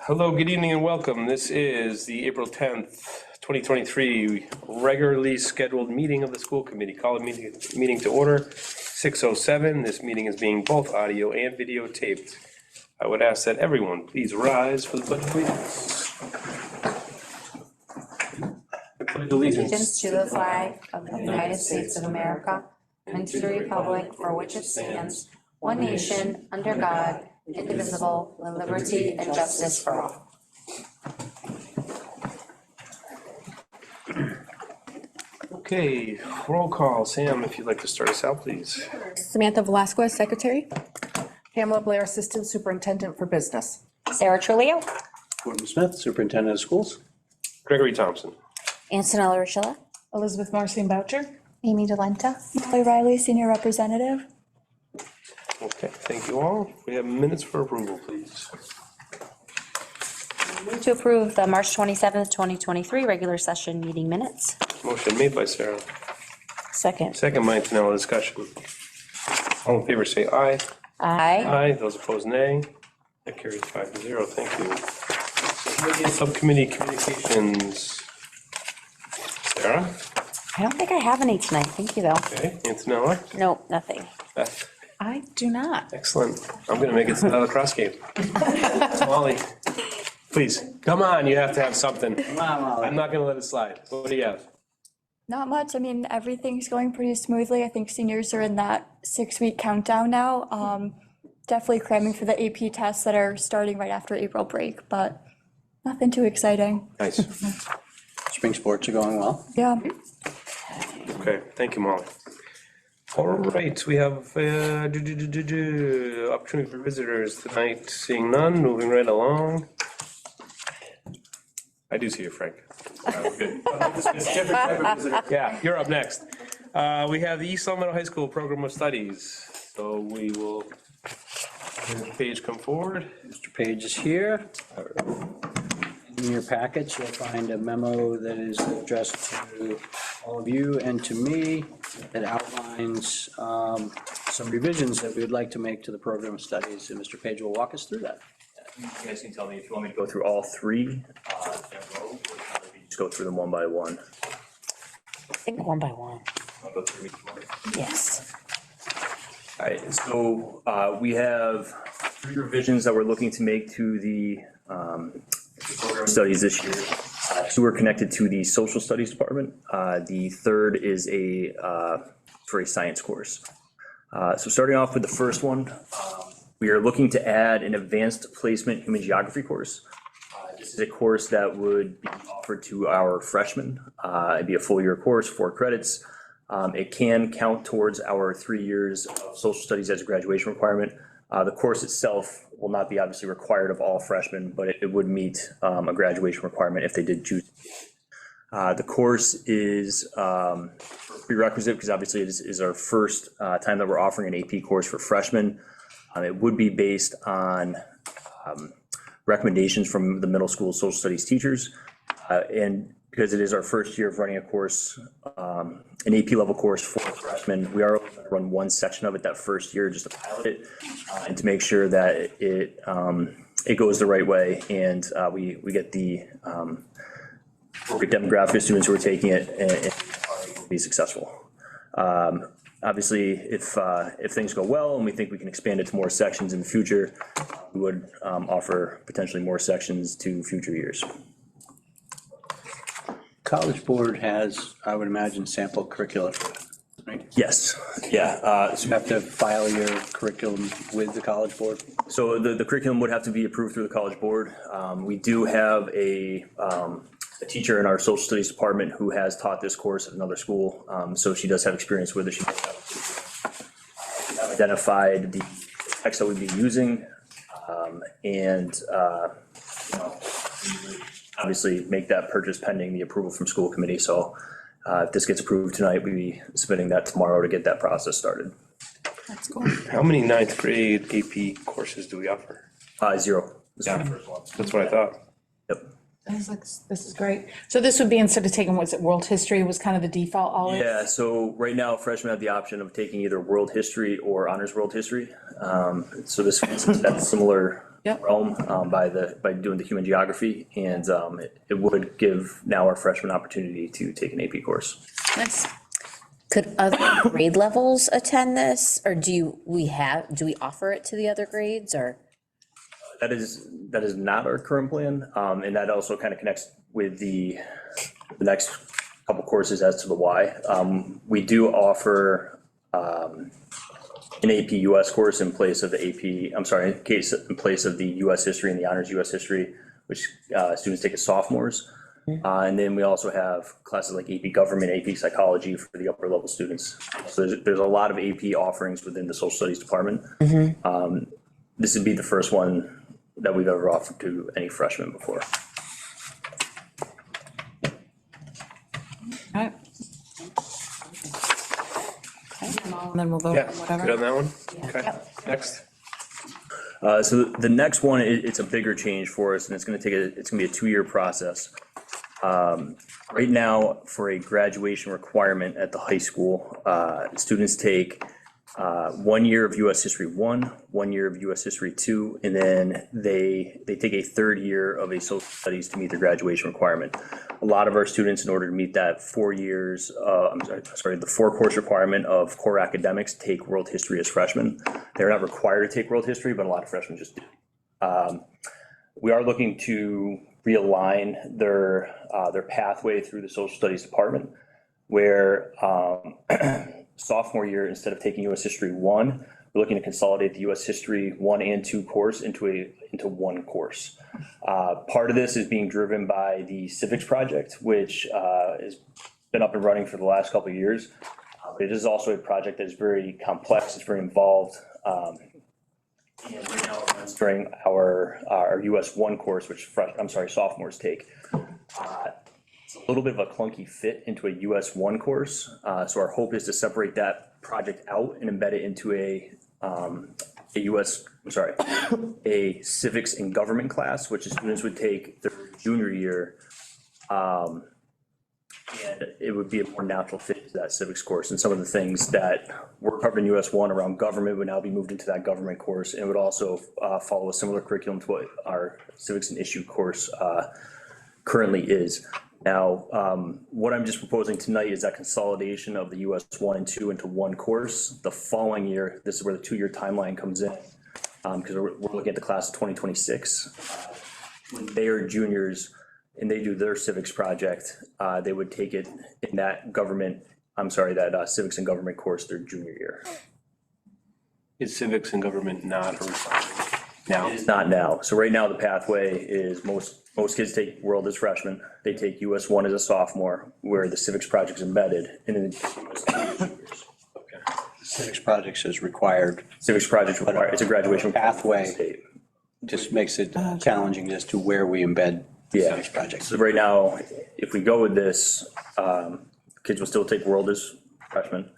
Hello, good evening and welcome. This is the April 10th, 2023 regularly scheduled meeting of the school committee. Call a meeting to order, 6:07. This meeting is being both audio and videotaped. I would ask that everyone please rise for the pledge of allegiance. I pledge Allegiance to the flag of the United States of America and to the republic for which it stands, one nation, under God, indivisible, with liberty and justice for all. Okay, roll call. Sam, if you'd like to start us out, please. Samantha Velasquez, Secretary. Pamela Blair, Assistant Superintendent for Business. Sarah Trulio. Gordon Smith, Superintendent of Schools. Gregory Thompson. Antonella Rochella. Elizabeth Marcin Boucher. Amy DeLenta. Molly Riley, Senior Representative. Okay, thank you all. We have minutes for approval, please. Move to approve the March 27th, 2023 regular session meeting minutes. Motion made by Sarah. Second. Second by Antonella, discussion. All in favor, say aye. Aye. Aye. Those opposed, nay. That carries 5-0. Thank you. Subcommittee communications. Sarah? I don't think I have any tonight. Thank you, though. Okay. Antonella? Nope, nothing. Beth? I do not. Excellent. I'm going to make it a lacrosse game. Molly, please, come on, you have to have something. Come on, Molly. I'm not going to let it slide. What do you have? Not much. I mean, everything's going pretty smoothly. I think seniors are in that 6-week countdown now. Definitely cramming for the AP tests that are starting right after April break, but nothing too exciting. Nice. Spring sports are going well. Yeah. Okay, thank you, Molly. All right, we have opportunity for visitors tonight. Seeing none, moving right along. I do see you, Frank. Good. Yeah, you're up next. We have the East Long Meadow High School Program of Studies. So we will have the page come forward. Mr. Page is here. In your packets, you'll find a memo that is addressed to all of you and to me that outlines some revisions that we would like to make to the program of studies, and Mr. Page will walk us through that. You guys can tell me if you want me to go through all three in a row, or just go through them one by one. I think one by one. I'll go through each one. Yes. All right, so we have three revisions that we're looking to make to the program studies this year. Two are connected to the social studies department. The third is for a science course. So starting off with the first one, we are looking to add an advanced placement human geography course. This is a course that would be offered to our freshmen. It'd be a full year course, 4 credits. It can count towards our 3 years of social studies as a graduation requirement. The course itself will not be obviously required of all freshmen, but it would meet a graduation requirement if they did choose. The course is prerequisite because obviously it is our first time that we're offering an AP course for freshmen. It would be based on recommendations from the middle school social studies teachers. And because it is our first year of running a course, an AP level course for freshmen, we are going to run one section of it that first year just to pilot it and to make sure that it goes the right way and we get the appropriate demographic of students who are taking it and be successful. Obviously, if things go well and we think we can expand it to more sections in the future, we would offer potentially more sections to future years. College Board has, I would imagine, sample curricula for that, right? Yes, yeah. You have to file your curriculum with the College Board? So the curriculum would have to be approved through the College Board. We do have a teacher in our social studies department who has taught this course at another school, so she does have experience with it. She does have identified the text that we'd be using, and obviously make that purchase pending the approval from school committee. So if this gets approved tonight, we'll be submitting that tomorrow to get that process started. That's cool. How many ninth grade AP courses do we offer? 0. This is Yeah. the first one. That's what I thought. Yep. This is great. So this would be, instead of taking, was it world history was kind of the default always? Yeah, so right now freshmen have the option of taking either world history or honors world history. So this, that's similar Yep. realm by doing the human geography, and it would give now our freshmen opportunity to take an AP course. Nice. Could other grade levels attend this, or do we offer it to the other grades, or? That is not our current plan, and that also kind of connects with the next couple courses as to the why. We do offer an AP US course in place of the in place of the US history and the honors US history, which students take as sophomores. And then we also have classes like AP government, AP psychology for the upper level students. So there's a lot of AP offerings within the social studies department. This would be the first one that we've ever offered to any freshmen before. All right. And then we'll vote Yeah, on good whatever. on that one? Okay, next. So the next one, it's a bigger change for us, and it's gonna be a 2-year process. Right now, for a graduation requirement at the high school, students take 1 year of US History 1 year of US History 2, and then they take a 3rd year of a social studies to meet their graduation requirement. A lot of our students, in order to meet that 4 years, the 4-course requirement of core academics, take world history as freshmen. They're not required to take world history, but a lot of freshmen just do. We are looking to realign their pathway through the social studies department, where sophomore year, instead of taking US History 1, we're looking to consolidate the US History 1 and 2 course into one course. Part of this is being driven by the civics project, which has been up and running for the last couple of years. It is also a project that is very complex, it's very involved. And right now, it runs during our US 1 course, which sophomores take. It's a little bit of a clunky fit into a US 1 course. So our hope is to separate that project out and embed it into a civics and government class, which the students would take their junior year. And it would be a more natural fit to that civics course. And some of the things that were covered in US 1 around government would now be moved into that government course. And it would also follow a similar curriculum to what our civics and issue course currently is. Now, what I'm just proposing tonight is that consolidation of the US 1 and 2 into one course. The following year, this is where the 2-year timeline comes in, because we're looking at the class of 2026. When they are juniors and they do their civics project, they would take it in that civics and government course their junior year. Is civics and government not a requirement now? It's not now. So right now, the pathway is most kids take world as freshmen. They take US 1 as a sophomore, where the civics project is embedded, and then Civics projects is required, civics project required, it's a graduation Pathway. state. just makes it challenging as to where we embed Yeah. civics projects. So right now, if we go with this, kids will still take world as freshmen.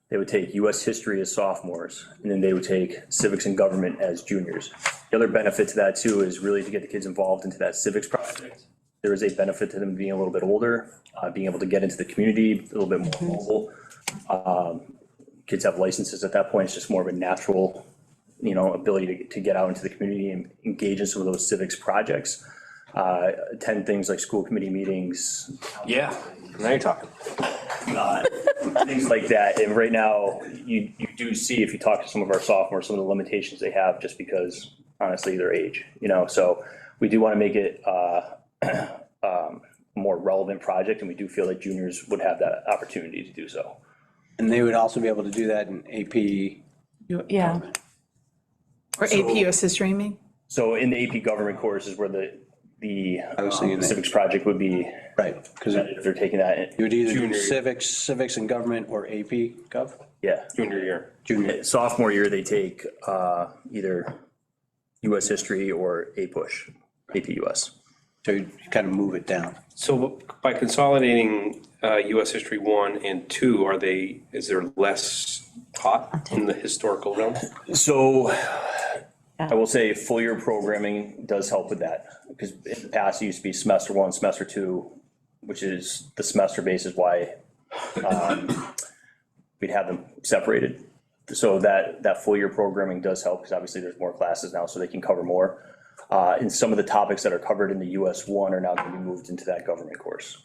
They would take US history as sophomores, and then they would take civics and government as juniors. The other benefit to that too is really to get the kids involved into that civics project. There is a benefit to them being a little bit older, being able to get into the community, a little bit more mobile. Kids have licenses at that point. It's just more of a natural, ability to get out into the community and engage in some of those civics projects. Attend things like school committee meetings, Yeah, now you're talking. things like that. And right now, you do see, if you talk to some of our sophomores, some of the limitations they have just because, honestly, their age, So we do want to make it a more relevant project, and we do feel that juniors would have that opportunity to do so. And they would also be able to do that in AP. Yeah. Or AP US history, you mean? So in the AP government course is where the I was thinking that. civics project would be, Right, because if they're taking that, you would either do Junior. civics and government, or AP Gov. yeah. Junior year. Junior. Sophomore year, they take either US history or AP US. So you kind of move it down. So by consolidating US History 1 and 2, is there less taught in the historical realm? So I will say full year programming does help with that, because in the past it used to be semester 1, semester 2, which is the semester basis why we'd have them separated. So that full year programming does help, because obviously there's more classes now, so they can cover more. And some of the topics that are covered in the US 1 are now going to be moved into that government course.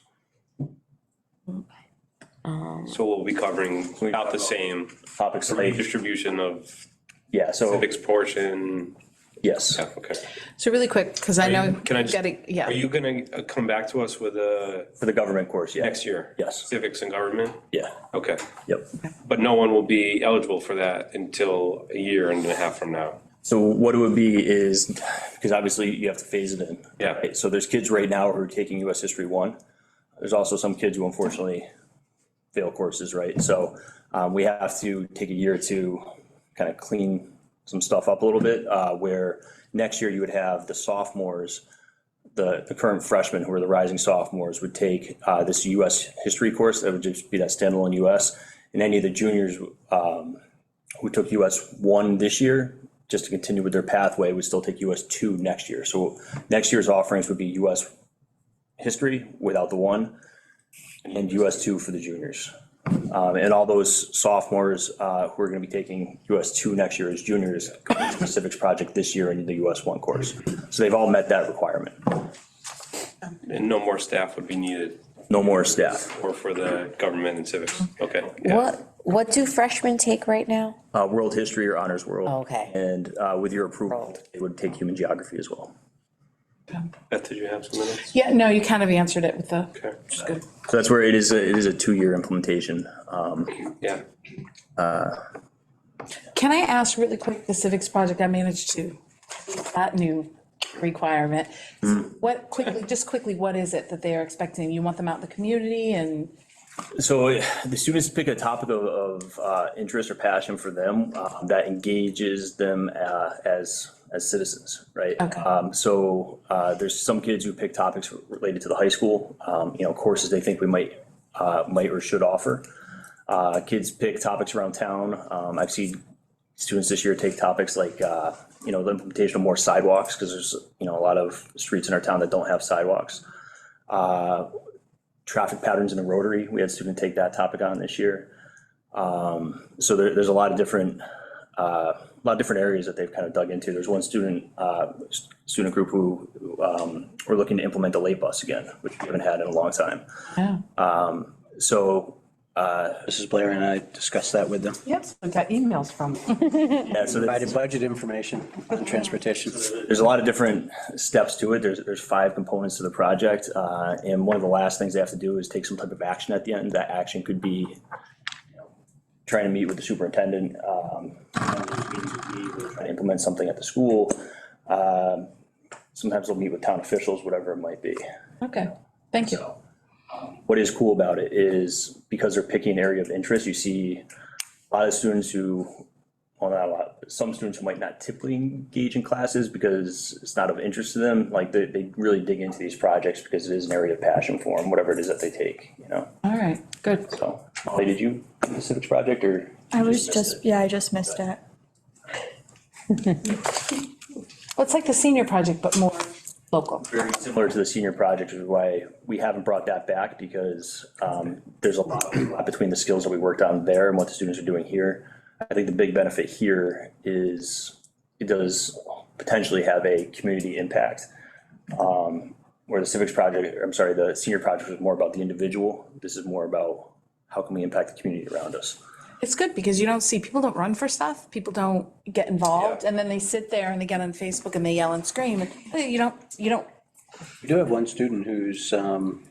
So we'll be covering about the same Topics like, distribution of yeah, so, civics portion. yes. Yeah, okay. So really quick, because I know. Can I just, Yeah. are you gonna come back to us with a For the government course, yeah. next year? Yes. Civics and government? Yeah, Okay. yep. But no one will be eligible for that until a year and a half from now. So what it would be is, because obviously you have to phase it in. Yeah. Right? So there's kids right now who are taking US History 1. There's also some kids who unfortunately fail courses, right? So we have to take a year to kind of clean some stuff up a little bit, where next year you would have the sophomores, the current freshmen who are the rising sophomores would take this US history course. That would just be that standalone US. And any of the juniors who took US 1 this year, just to continue with their pathway, would still take US 2 next year. So next year's offerings would be US history without the 1, and US 2 for the juniors. And all those sophomores who are going to be taking US 2 next year as juniors go into the civics project this year in the US 1 course. So they've all met that requirement. And no more staff would be needed, No more staff. or for the government and civics. Okay. yeah. What do freshmen take right now? World history or honors world. Okay. And with your approval, they would take human geography as well. Beth, did you have some minutes? Yeah, no, you kind of answered it with the, Okay. which is good. So that's where it is a 2-year implementation. Yeah. Can I ask really quick, the civics project, I managed to, that new requirement. What, quickly, what is it that they are expecting? You want them out in the community and, So the students pick a topic of interest or passion for them that engages them as citizens, right? Okay. So there's some kids who pick topics related to the high school, courses they think we might or should offer. Kids pick topics around town. I've seen students this year take topics like, the implementation of more sidewalks, because there's, a lot of streets in our town that don't have sidewalks. Traffic patterns in the Rotary, we had a student take that topic on this year. So there's a lot of different areas that they've kind of dug into. There's one student group who were looking to implement a late bus again, which we haven't had in a long time. yeah. So Mrs. Blair and I discussed that with them. Yes, I got emails from. yeah, so Provided budget information on transportation. there's a lot of different steps to it. There's 5 components to the project. And one of the last things they have to do is take some type of action at the end. That action could be trying to meet with the superintendent, trying to implement something at the school. Sometimes they'll meet with town officials, whatever it might be. Okay, thank you. What is cool about it is because they're picking an area of interest, you see a lot of students who, well, not a lot, but some students who might not typically engage in classes because it's not of interest to them. Like they really dig into these projects because it is an area of passion for them, whatever it is that they take, All right, good. So, Molly, did you do the civics project or? I just missed it. Well, it's like the senior project, but more local. Very similar to the senior project, which is why we haven't brought that back, because there's a lot between the skills that we worked on there and what the students are doing here. I think the big benefit here is it does potentially have a community impact. Where the the senior project was more about the individual. This is more about how can we impact the community around us. It's good because people don't run for stuff, people don't get involved, and then they sit there and they get on Facebook and they yell and scream, and you don't, We do have one student who's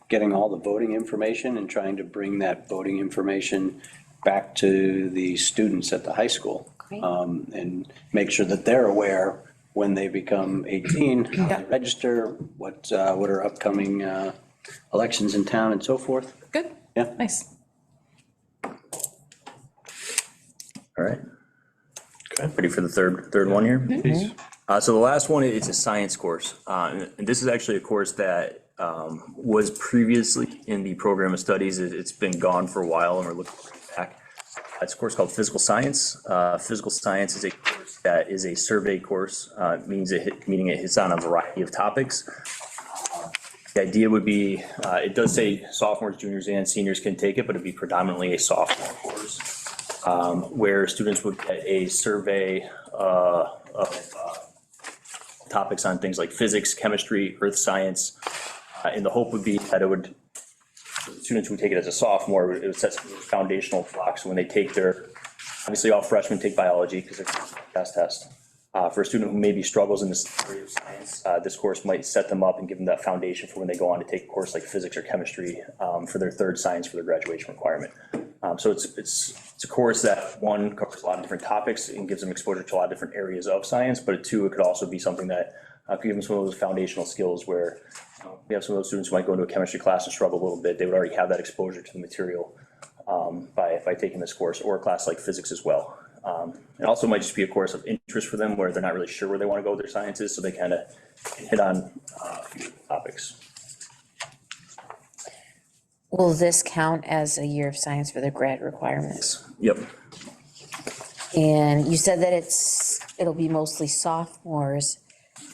getting all the voting information and trying to bring that voting information back to the students at the high school. Great. And make sure that they're aware when they become 18, how Yeah. to register, what are upcoming elections in town and so forth. good, Yeah. nice. All right. Okay. Ready for the third one here? So the last one is a science course. And this is actually a course that was previously in the program of studies. It's been gone for a while and we're looking to bring it back. It's a course called Physical Science. Physical Science is a course that is a survey course, meaning it hits on a variety of topics. The idea would be, it does say sophomores, juniors, and seniors can take it, but it'd be predominantly a sophomore course. where students would get a survey of topics on things like physics, chemistry, earth science. And the hope would be that students would take it as a sophomore, it would set some foundational blocks. So when they take obviously all freshmen take biology because it's a test. For a student who maybe struggles in this area of science, this course might set them up and give them that foundation for when they go on to take a course like physics or chemistry for their third science for their graduation requirement. So it's a course that, one, covers a lot of different topics and gives them exposure to a lot of different areas of science, but two, it could also be something that could give them some of those foundational skills where we have some of those students who might go into a chemistry class and struggle a little bit. They would already have that exposure to the material by taking this course, or a class like physics as well. It also might just be a course of interest for them where they're not really sure where they want to go with their sciences, so they kind of hit on a few topics. Will this count as a year of science for the grad requirements? Yep. And you said that it'll be mostly sophomores.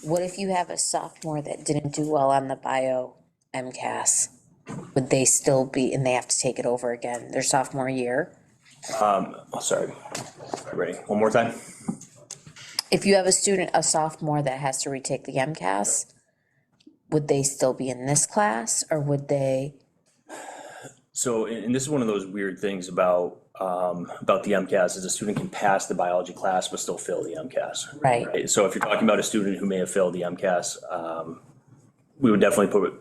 What if you have a sophomore that didn't do well on the bio MCAS? Would they still be, and they have to take it over again, their sophomore year? Sorry. Ready? One more time? If you have a sophomore that has to retake the MCAS, would they still be in this class, or would they? So, and this is one of those weird things about the MCAS, is a student can pass the biology class but still fail the MCAS. Right. So if you're talking about a student who may have failed the MCAS, we would definitely put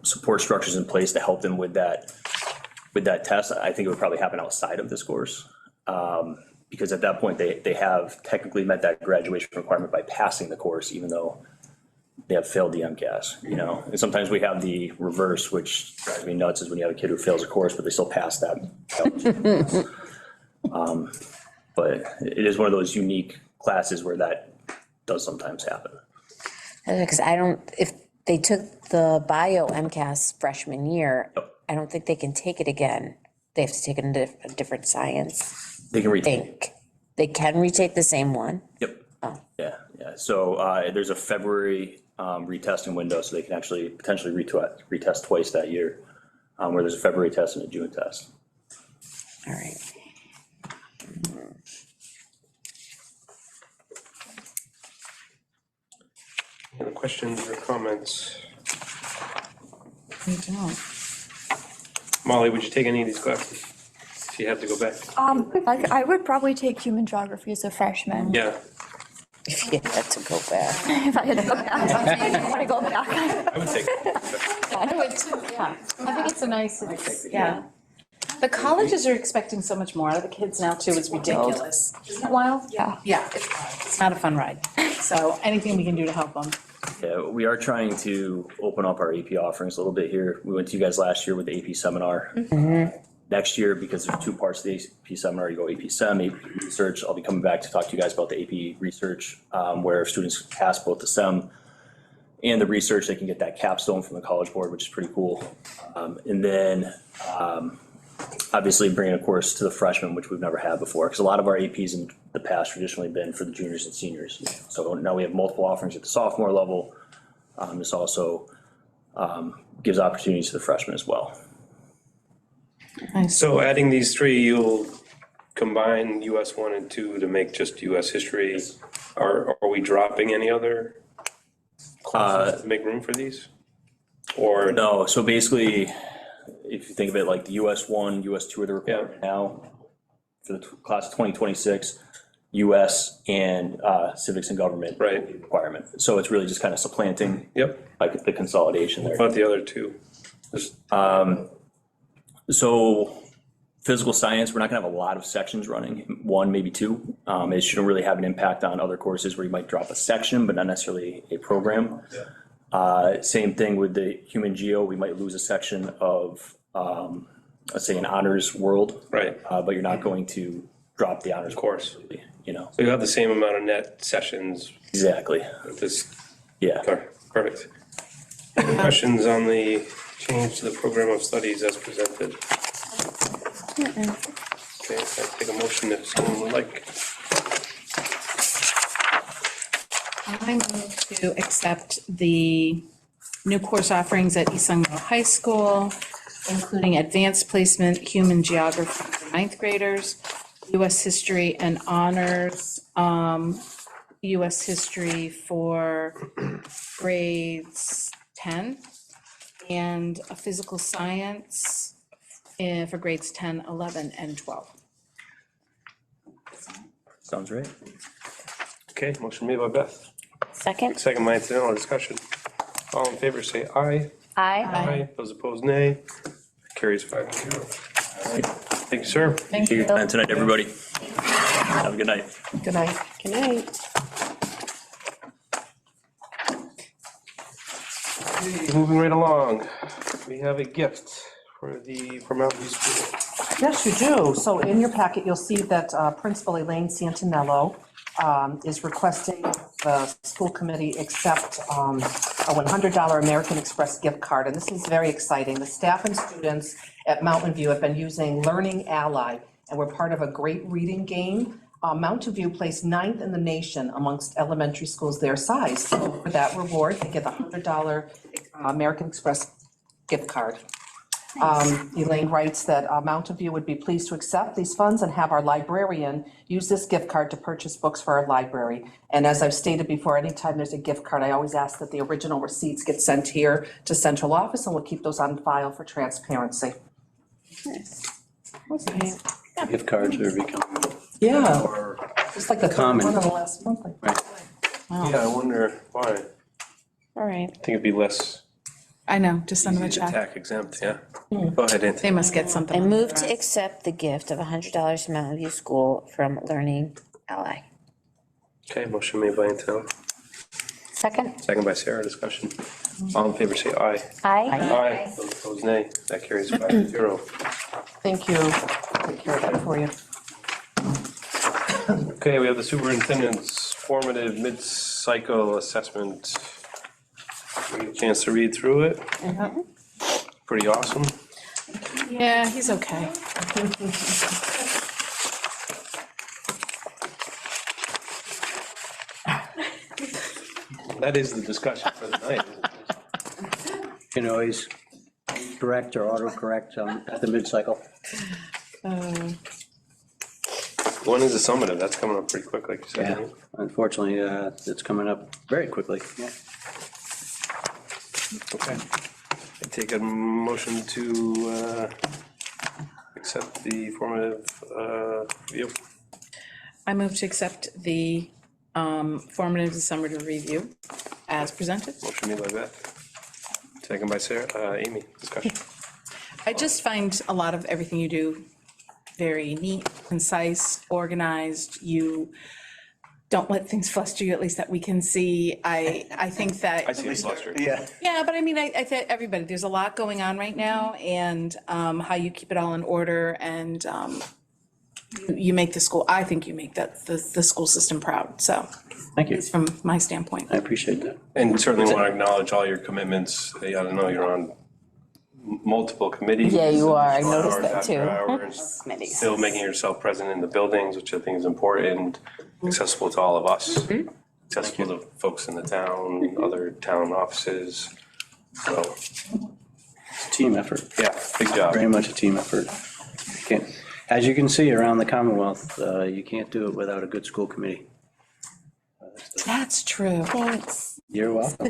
support structures in place to help them with that test. I think it would probably happen outside of this course, because at that point they have technically met that graduation requirement by passing the course, even though they have failed the MCAS, you know? And sometimes we have the reverse, which drives me nuts, is when you have a kid who fails a course, but they still pass that. But it is one of those unique classes where that does sometimes happen. Because if they took the bio MCAS freshman year, I don't think they can take it again. They have to take it in a different science. They can retake. Think they can retake the same one. Yep. Oh. Yeah. So there's a February retesting window, so they can actually potentially retest twice that year, where there's a February test and a June test. All right. Any questions or comments? We don't. Molly, would you take any of these classes if you had to go back? I would probably take human geography as a freshman. Yeah, If you had to go back. If I had to go back, I want to go back. I would take it. I would too, yeah. I think it's a nice, yeah. The colleges are expecting so much more out of the kids now too, it's ridiculous. Isn't it wild? Yeah. Yeah, it's not a fun ride. So anything we can do to help them. Yeah, we are trying to open up our AP offerings a little bit here. We went to you guys last year with the AP seminar. Next year, because there's two parts to the AP seminar, you go AP Sem, AP Research. I'll be coming back to talk to you guys about the AP Research, where students pass both the Sem and the research, they can get that capstone from the College Board, which is pretty cool. And then obviously bringing a course to the freshmen, which we've never had before, because a lot of our APs in the past traditionally been for the juniors and seniors. So now we have multiple offerings at the sophomore level. This also gives opportunities to the freshmen as well. Nice. So adding these three, you'll combine US 1 and 2 to make just US history. Are we dropping any other classes to make room for these? Or No, so basically, if you think of it like the US 1, US 2 are the requirement now for the class of 2026, US and civics and government. Right. Requirement. So it's really just kind of supplanting Yep, like the consolidation there. about the other two? Just- So physical science, we're not gonna have a lot of sections running, one, maybe two. It shouldn't really have an impact on other courses where you might drop a section, but not necessarily a program. Same thing with the human geo, we might lose a section of, let's say, an honors world. Right. But you're not going to drop the honors course. you know, So you have the same amount of net sessions exactly, with this. yeah. Okay, perfect. Any questions on the change to the program of studies as presented? Okay, I'll take a motion if someone would like. I move to accept the new course offerings at East Long Meadow High School, including advanced placement, human geography for ninth graders, US History and Honors, US History for grades 10, and a Physical Science for grades 10, 11, and 12. Sounds right. Okay, motion made by Beth, Second? second by Antonella, discussion. All in favor, say aye. Aye. Those opposed, nay. Carries 5-0. Thank you, sir. Thank you. And tonight, everybody. Have a good night. Good night. Good night. Moving right along, we have a gift for Mountain View School. Yes, you do. So in your packet, you'll see that Principal Elaine Santinello is requesting the school committee accept a $100 American Express gift card. And this is very exciting. The staff and students at Mountain View have been using Learning Ally, and we're part of a great reading game. Mountain View placed 9th in the nation amongst elementary schools their size. So for that reward, they get the $100 American Express gift card. Elaine writes that Mountain View would be pleased to accept these funds and have our librarian use this gift card to purchase books for our library. And as I've stated before, anytime there's a gift card, I always ask that the original receipts get sent here to central office, and we'll keep those on file for transparency. Gift cards are becoming Yeah, more just like the third Common. one in the last month. Yeah, I wonder why. All right. I think it'd be less I know, just send them a easy to check. tax exempt, yeah. Go ahead, Anthony. They must get something. I on move their to end. accept the gift of $100 to Mountain View School from Learning Ally. Okay, motion made by Antonella, Second? second by Sarah, discussion. All in favor, say aye. Aye. Those opposed, nay. That carries 5-0. Thank you. Take care of that for you. Okay, we have the superintendent's formative mid-cycle assessment. We get a chance to read through it. Pretty awesome. Yeah, he's okay. That is the discussion for the night. You can always correct or auto-correct at the mid-cycle. One is a summative, that's coming up pretty quick, like you said. Yeah, unfortunately, it's coming up very quickly. Yeah. Okay. I take a motion to accept the formative review. I move to accept the formative and summative review as presented. Motion made by Beth. Second by Sarah, Amy, discussion. I just find a lot of everything you do very neat, concise, organized. You don't let things fluster you, at least that we can see. I think that. I see a fluster. Yeah. Yeah, but I mean, I think everybody, there's a lot going on right now, and how you keep it all in order, and you make the school, I think you make the school system proud, so, Thank you. from my standpoint. I appreciate that. And certainly want to acknowledge all your commitments. I don't know, you're on multiple committees. Yeah, you are. I Hours noticed that after too. hours. Committees. Still making yourself present in the buildings, which I think is important, accessible to all of us, accessible to folks in the town, other town offices. So, It's a team effort, yeah, big job. very much a team effort. Can't, as you can see around the Commonwealth, you can't do it without a good school committee. That's true. Thanks. You're welcome.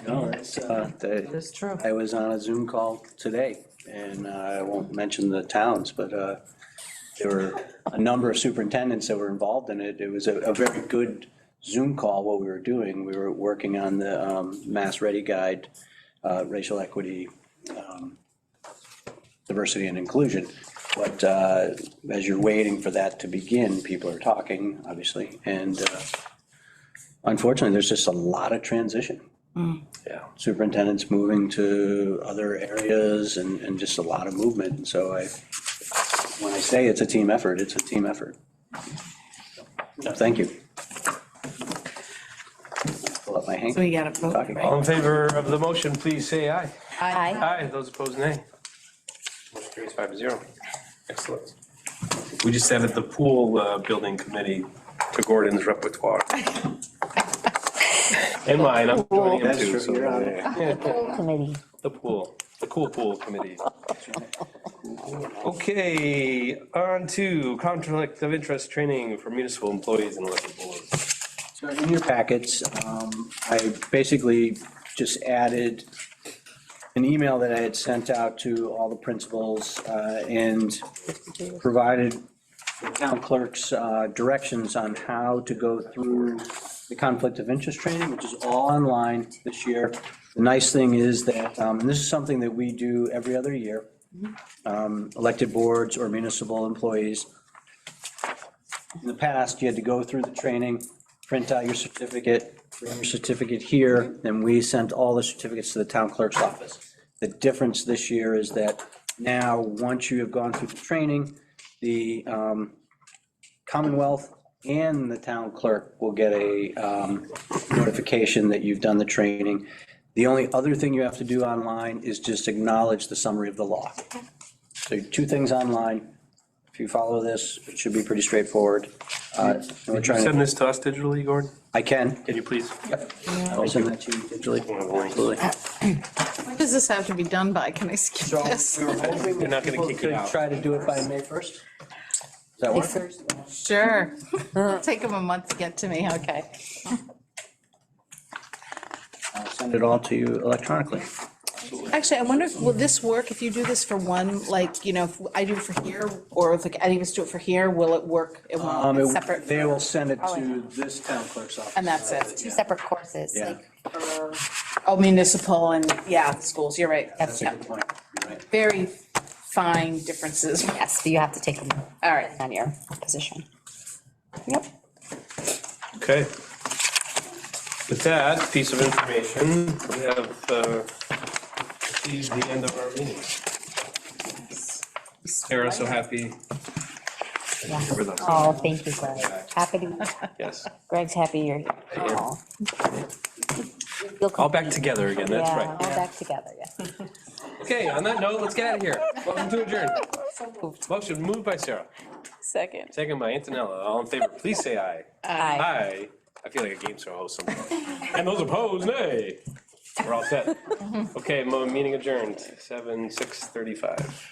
No, it's, It's true. I was on a Zoom call today, and I won't mention the towns, but there were a number of superintendents that were involved in it. It was a very good Zoom call, what we were doing. We were working on the Mass Ready Guide, racial equity, diversity and inclusion. But as you're waiting for that to begin, people are talking, obviously, and unfortunately, there's just a lot of transition. Yeah. Superintendents moving to other areas and just a lot of movement. And so when I say it's a team effort, it's a team effort. So, thank you. Pull up my So we hand. gotta vote, Talking. All in favor of the motion, please say aye. Aye. Aye, those opposed, nay. Motion carries 5-0. Excellent. We just added the pool building committee to Gordon's repertoire. And mine, I'm joining him That's too, true, so. you're on yeah. Committee. The pool. The cool pool committee. Okay, on to conflict of interest training for municipal employees and elected boards. So in your packets, I basically just added an email that I had sent out to all the principals and provided the town clerk's directions on how to go through the conflict of interest training, which is all online this year. The nice thing is that, and this is something that we do every other year, elected boards or municipal employees. In the past, you had to go through the training, print out your certificate, bring your certificate here, then we sent all the certificates to the town clerk's office. The difference this year is that now, once you have gone through the training, the Commonwealth and the town clerk will get a notification that you've done the training. The only other thing you have to do online is just acknowledge the summary of the law. So 2 things online. If you follow this, it should be pretty straightforward. And we're Can you trying send to, this to us digitally, Gordon? I can. Can you please? I'll send that to you digitally. Absolutely. When does this have to be done by? Can I skip So this? we were hoping You're not that gonna people kick it could out. try to do it by May 1st. Does that work? Sure. It'll take them a month to get to me, okay. I'll send it all to you electronically. Actually, I wonder, will this work if you do this for one, like, if I do it for here, or if like any of us do it for here, will it work? It won't, it's separate, They will send it to this town clerk's office. and that's it. 2 separate courses, Yeah. like for, Oh, municipal and, yeah, the schools, you're right. That's a Yeah. good point. You're right. Very fine differences. yes, but you have to take them All right. on your position. Yep. Okay. With that piece of information, we have achieved the end of our meeting. Sarah, so happy. You're with us. Oh, thank you, Greg. Happy to, Yes, Greg's happy you're here. Yeah. You'll all back together again, that's Yeah, right. all back together, yeah. Okay, on that note, let's get out of here. Welcome to adjourn. Motion moved by Sarah, Second. second by Antonella. All in favor, please say aye. Aye. Aye. I feel like a game show host somewhere. And those opposed, nay. We're all set. Okay, meeting adjourned, 6:35.